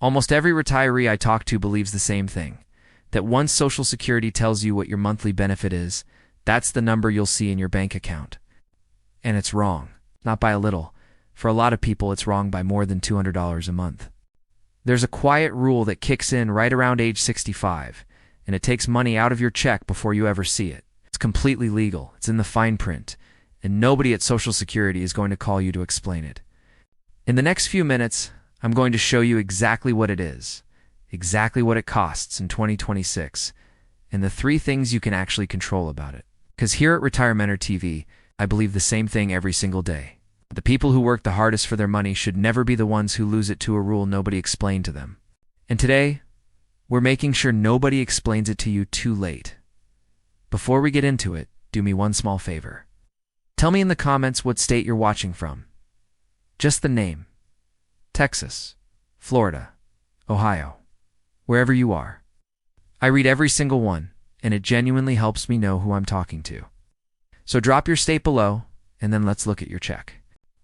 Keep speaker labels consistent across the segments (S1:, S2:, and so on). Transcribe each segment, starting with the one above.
S1: Almost every retiree I talk to believes the same thing, that once Social Security tells you what your monthly benefit is, that's the number you'll see in your bank account. And it's wrong, not by a little. For a lot of people, it's wrong by more than $200 a month. There's a quiet rule that kicks in right around age 65, and it takes money out of your check before you ever see it. It's completely legal, it's in the fine print, and nobody at Social Security is going to call you to explain it. In the next few minutes, I'm going to show you exactly what it is, exactly what it costs in 2026, and the 3 things you can actually control about it. Because here at Retirementer TV, I believe the same thing every single day. The people who work the hardest for their money should never be the ones who lose it to a rule nobody explained to them. And today, we're making sure nobody explains it to you too late. Before we get into it, do me one small favor. Tell me in the comments what state you're watching from. Just the name. Texas, Florida, Ohio, wherever you are. I read every single one, and it genuinely helps me know who I'm talking to. So drop your state below, and then let's look at your check.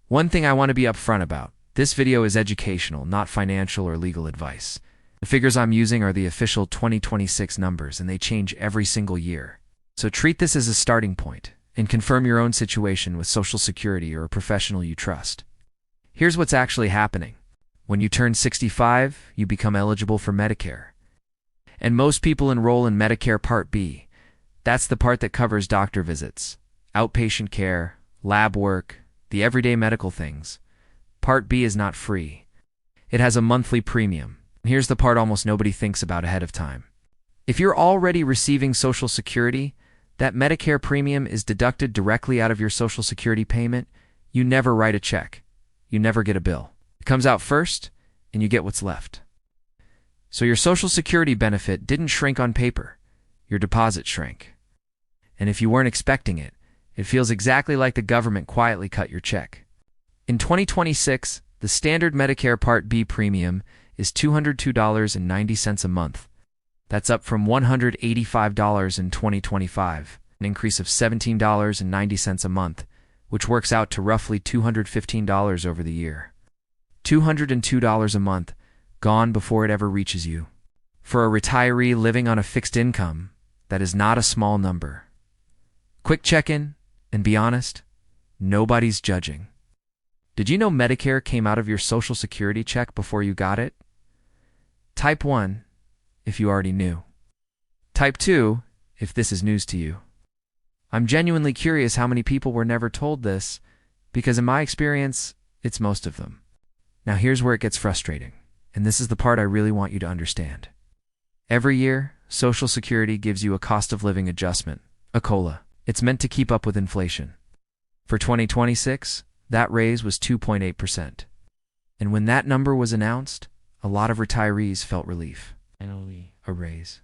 S1: One thing I want to be upfront about, this video is educational, not financial or legal advice. The figures I'm using are the official 2026 numbers, and they change every single year. So treat this as a starting point, and confirm your own situation with Social Security or a professional you trust. Here's what's actually happening. When you turn 65, you become eligible for Medicare. And most people enroll in Medicare Part B. That's the part that covers doctor visits, outpatient care, lab work, the everyday medical things. Part B is not free. It has a monthly premium. And here's the part almost nobody thinks about ahead of time. If you're already receiving Social Security, that Medicare premium is deducted directly out of your Social Security payment. You never write a check. You never get a bill. It comes out first, and you get what's left. So your Social Security benefit didn't shrink on paper. Your deposit shrank. And if you weren't expecting it, it feels exactly like the government quietly cut your check. In 2026, the standard Medicare Part B premium is $202.90 a month. That's up from $185 in 2025, an increase of $17.90 a month, which works out to roughly $215 over the year. $202 a month, gone before it ever reaches you. For a retiree living on a fixed income, that is not a small number. Quick check-in, and be honest, nobody's judging. Did you know Medicare came out of your Social Security check before you got it? Type 1, if you already knew. Type 2, if this is news to you. I'm genuinely curious how many people were never told this, because in my experience, it's most of them. Now here's where it gets frustrating, and this is the part I really want you to understand. Every year, Social Security gives you a cost of living adjustment, a COLA. It's meant to keep up with inflation. For 2026, that raise was 2.8%. And when that number was announced, a lot of retirees felt relief. Finally, a raise.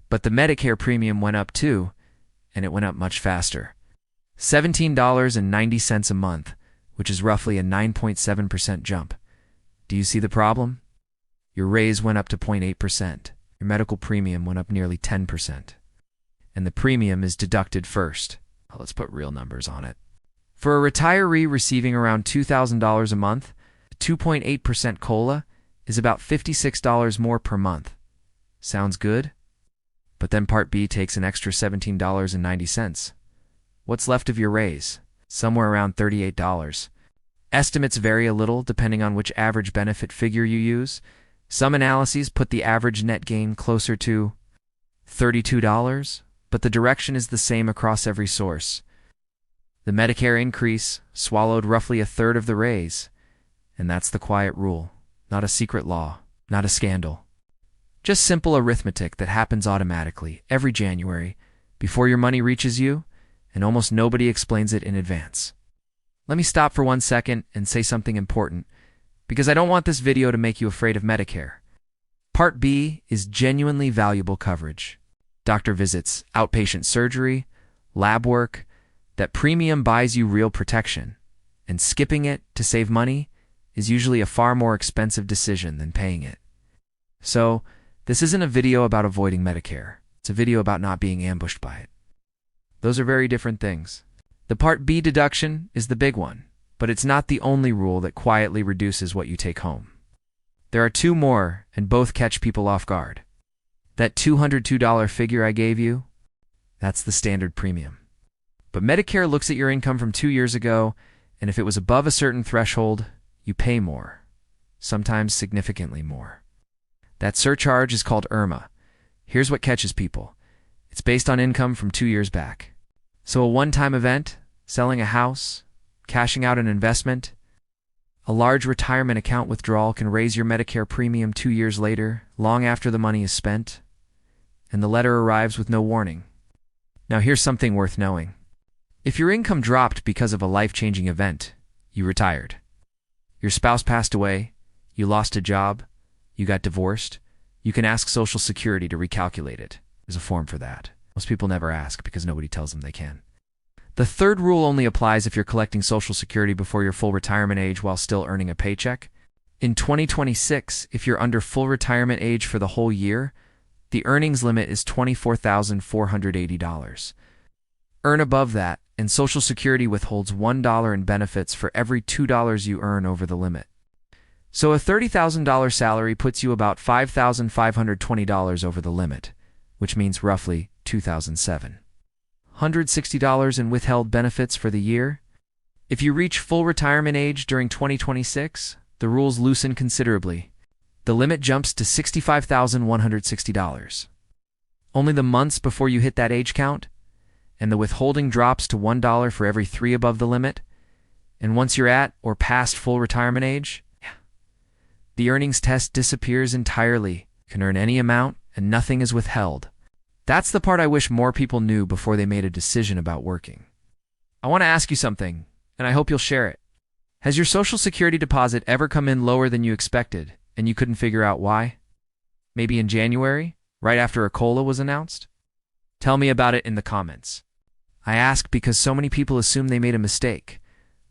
S1: But the Medicare premium went up too, and it went up much faster. $17.90 a month, which is roughly a 9.7% jump. Do you see the problem? Your raise went up to 0.8%. Your medical premium went up nearly 10%. And the premium is deducted first. Let's put real numbers on it. For a retiree receiving around $2,000 a month, a 2.8% COLA is about $56 more per month. Sounds good? But then Part B takes an extra $17.90. What's left of your raise? Somewhere around $38. Estimates vary a little depending on which average benefit figure you use. Some analyses put the average net gain closer to $32, but the direction is the same across every source. The Medicare increase swallowed roughly a third of the raise, and that's the quiet rule, not a secret law, not a scandal. Just simple arithmetic that happens automatically every January before your money reaches you, and almost nobody explains it in advance. Let me stop for 1 second and say something important, because I don't want this video to make you afraid of Medicare. Part B is genuinely valuable coverage. Doctor visits, outpatient surgery, lab work. That premium buys you real protection, and skipping it to save money is usually a far more expensive decision than paying it. So, this isn't a video about avoiding Medicare. It's a video about not being ambushed by it. Those are very different things. The Part B deduction is the big one, but it's not the only rule that quietly reduces what you take home. There are two more, and both catch people off guard. That $202 figure I gave you, that's the standard premium. But Medicare looks at your income from 2 years ago, and if it was above a certain threshold, you pay more, sometimes significantly more. That surcharge is called IRMA. Here's what catches people. It's based on income from 2 years back. So a one-time event, selling a house, cashing out an investment, a large retirement account withdrawal can raise your Medicare premium 2 years later, long after the money is spent, and the letter arrives with no warning. Now here's something worth knowing. If your income dropped because of a life-changing event, you retired. Your spouse passed away, you lost a job, you got divorced, you can ask Social Security to recalculate it. There's a form for that. Most people never ask because nobody tells them they can. The third rule only applies if you're collecting Social Security before your full retirement age while still earning a paycheck. In 2026, if you're under full retirement age for the whole year, the earnings limit is $24,480. Earn above that, and Social Security withholds $1 in benefits for every $2 you earn over the limit. So a $30,000 salary puts you about $5,520 over the limit, which means roughly $2,760 in withheld benefits for the year. If you reach full retirement age during 2026, the rules loosen considerably. The limit jumps to $65,160. Only the months before you hit that age count, and the withholding drops to $1 for every 3 above the limit. And once you're at or past full retirement age, the earnings test disappears entirely. You can earn any amount and nothing is withheld. That's the part I wish more people knew before they made a decision about working. I want to ask you something, and I hope you'll share it. Has your Social Security deposit ever come in lower than you expected, and you couldn't figure out why? Maybe in January, right after a COLA was announced? Tell me about it in the comments. I ask because so many people assume they made a mistake,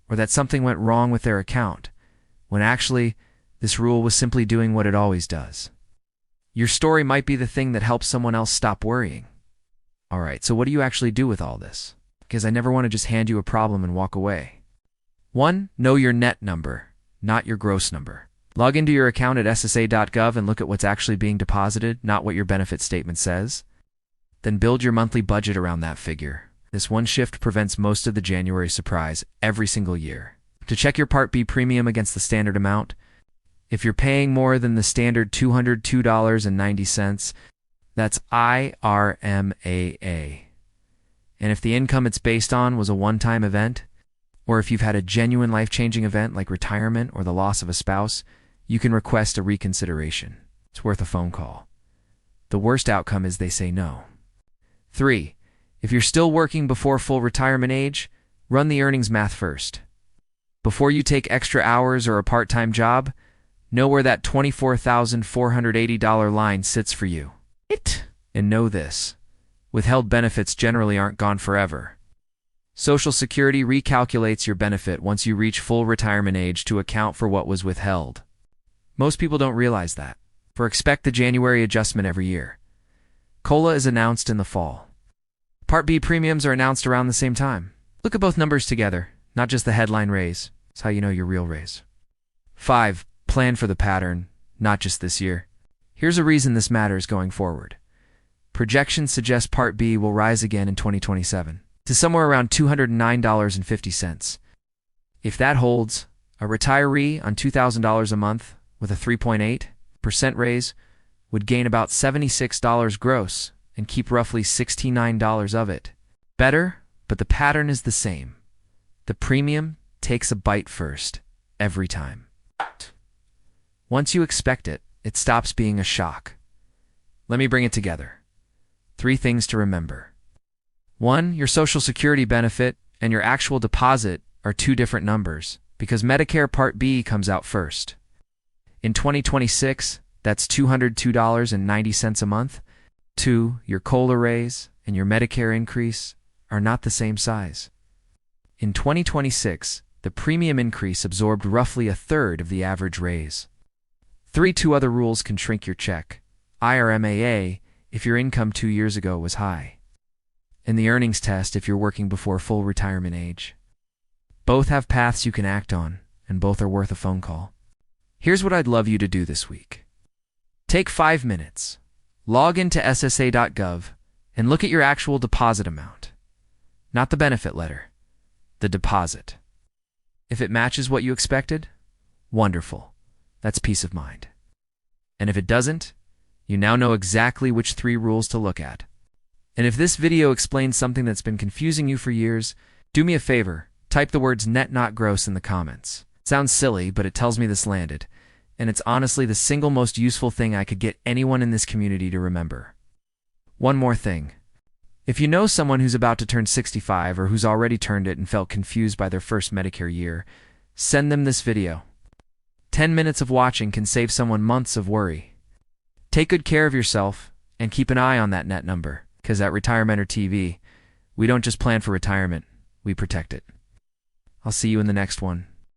S1: or that something went wrong with their account, when actually, this rule was simply doing what it always does. Your story might be the thing that helps someone else stop worrying. Alright, so what do you actually do with all this? Because I never want to just hand you a problem and walk away. 1. Know your net number, not your gross number. Log into your account at ssa.gov and look at what's actually being deposited, not what your benefit statement says. Then build your monthly budget around that figure. This one shift prevents most of the January surprise every single year. To check your Part B premium against the standard amount, if you're paying more than the standard $202.90, that's IRMAA. And if the income it's based on was a one-time event, or if you've had a genuine life-changing event like retirement or the loss of a spouse, you can request a reconsideration. It's worth a phone call. The worst outcome is they say no. 3. If you're still working before full retirement age, run the earnings math first. Before you take extra hours or a part-time job, know where that $24,480 line sits for you. And know this: withheld benefits generally aren't gone forever. Social Security recalculates your benefit once you reach full retirement age to account for what was withheld. Most people don't realize that. Expect the January adjustment every year. COLA is announced in the fall. Part B premiums are announced around the same time. Look at both numbers together, not just the headline raise. That's how you know your real raise. 5. Plan for the pattern, not just this year. Here's a reason this matters going forward. Projections suggest Part B will rise again in 2027 to somewhere around $209.50. If that holds, a retiree on $2,000 a month with a 3.8% raise would gain about $76 gross and keep roughly $69 of it. Better, but the pattern is the same. The premium takes a bite first, every time. Once you expect it, it stops being a shock. Let me bring it together. 3 things to remember. 1. Your Social Security benefit and your actual deposit are 2 different numbers because Medicare Part B comes out first. In 2026, that's $202.90 a month. 2. Your COLA raise and your Medicare increase are not the same size. In 2026, the premium increase absorbed roughly a third of the average raise. 3. 2 other rules can shrink your check. IRMAA if your income 2 years ago was high, and the earnings test if you're working before full retirement age. Both have paths you can act on, and both are worth a phone call. Here's what I'd love you to do this week. Take 5 minutes, log into ssa.gov, and look at your actual deposit amount. Not the benefit letter, the deposit. If it matches what you expected, wonderful. That's peace of mind. And if it doesn't, you now know exactly which 3 rules to look at. And if this video explains something that's been confusing you for years, do me a favor, type the words net not gross in the comments. It sounds silly, but it tells me this landed, and it's honestly the single most useful thing I could get anyone in this community to remember. One more thing. If you know someone who's about to turn 65 or who's already turned it and felt confused by their first Medicare year, send them this video. 10 minutes of watching can save someone months of worry. Take good care of yourself and keep an eye on that net number, because at Retirementer TV, we don't just plan for retirement, we protect it. I'll see you in the next one.